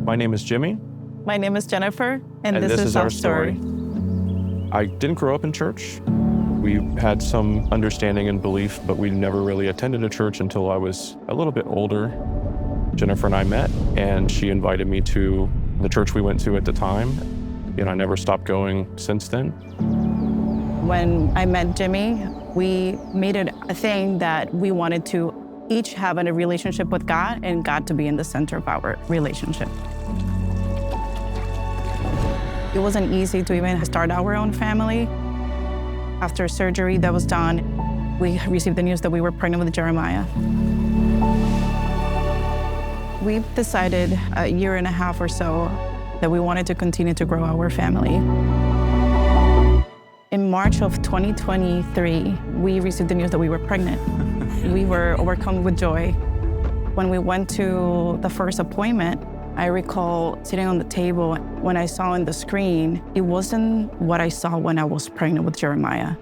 My name is Jimmy. My name is Jennifer, and this is our story. I didn't grow up in church. We had some understanding and belief, but we never really attended a church until I was a little bit older. Jennifer and I met, and she invited me to the church we went to at the time, and I never stopped going since then. When I met Jimmy, we made it a thing that we wanted to each have a relationship with God and God to be in the center of our relationship. It wasn't easy to even start our own family. After surgery that was done, we received the news that we were pregnant with Jeremiah. We decided a year and a half or so that we wanted to continue to grow our family. In March of 2023, we received the news that we were pregnant. We were overcome with joy. When we went to the first appointment, I recall sitting on the table when I saw on the screen, it wasn't what I saw when I was pregnant with Jeremiah.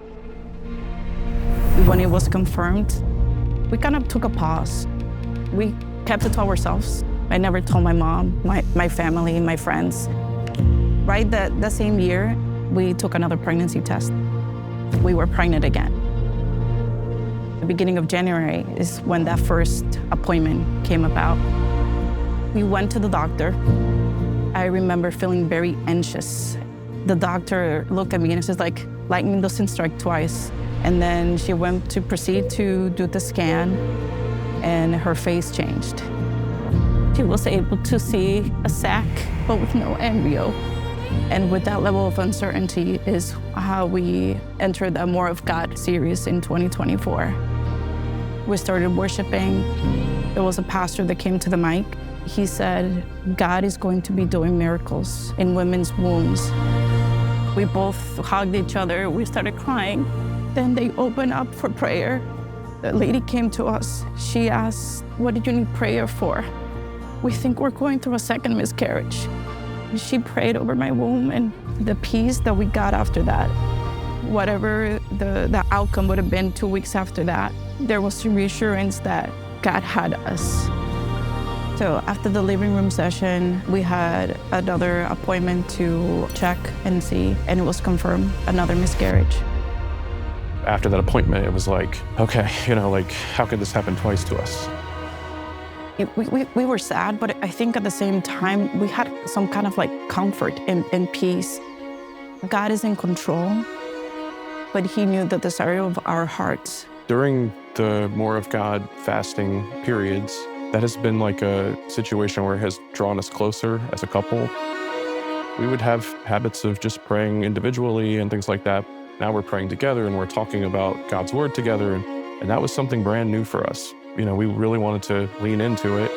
When it was confirmed, we kind of took a pause. We kept it to ourselves. I never told my mom, my family, my friends. Right that same year, we took another pregnancy test. We were pregnant again. The beginning of January is when that first appointment came about. We went to the doctor. I remember feeling very anxious. The doctor looked at me and says, like, lightning doesn't strike twice. And then she went to proceed to do the scan, and her face changed. She was able to see a sac, but with no embryo. And with that level of uncertainty is how we entered the More of God series in 2024. We started worshiping. There was a pastor that came to the mic. He said, God is going to be doing miracles in women's wombs. We both hugged each other. We started crying. Then they opened up for prayer. The lady came to us. She asked, what did you need prayer for? We think we're going through a second miscarriage. She prayed over my womb, and the peace that we got after that, whatever the outcome would have been 2 weeks after that, there was reassurance that God had us. So after the living room session, we had another appointment to check and see, and it was confirmed, another miscarriage. After that appointment, it was like, okay, how could this happen twice to us? We were sad, but I think at the same time, we had some kind of comfort and peace. God is in control, but he knew the desire of our hearts. During the More of God fasting periods, that has been like a situation where it has drawn us closer as a couple. We would have habits of just praying individually and things like that. Now we're praying together and we're talking about God's word together, and that was something brand new for us. We really wanted to lean into it.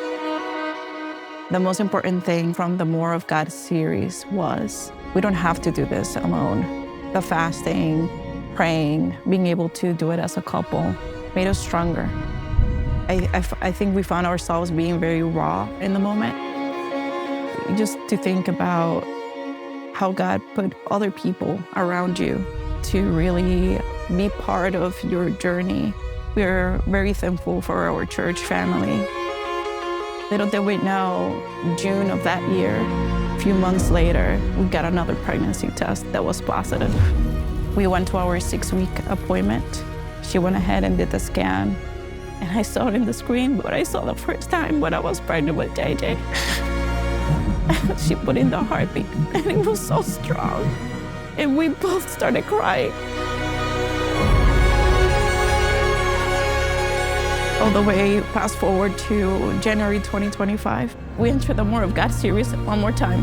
The most important thing from the More of God series was we don't have to do this alone. The fasting, praying, being able to do it as a couple made us stronger. I think we found ourselves being very raw in the moment. Just to think about how God put other people around you to really be part of your journey. We're very thankful for our church family. Little did we know, June of that year, a few months later, we got another pregnancy test that was positive. We went to our 6-week appointment. She went ahead and did the scan. And I saw it in the screen, but I saw the first time when I was pregnant with JJ. She put in the heartbeat, and it was so strong. And we both started crying. All the way fast forward to January 2025, we entered the More of God series one more time.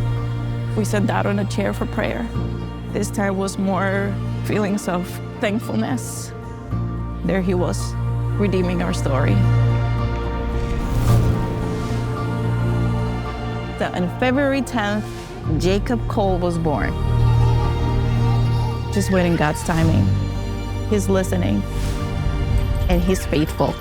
We sat down on a chair for prayer. This time was more feelings of thankfulness. There he was, redeeming our story. So on February 10th, Jacob Cole was born. Just waiting God's timing. He's listening, and he's faithful.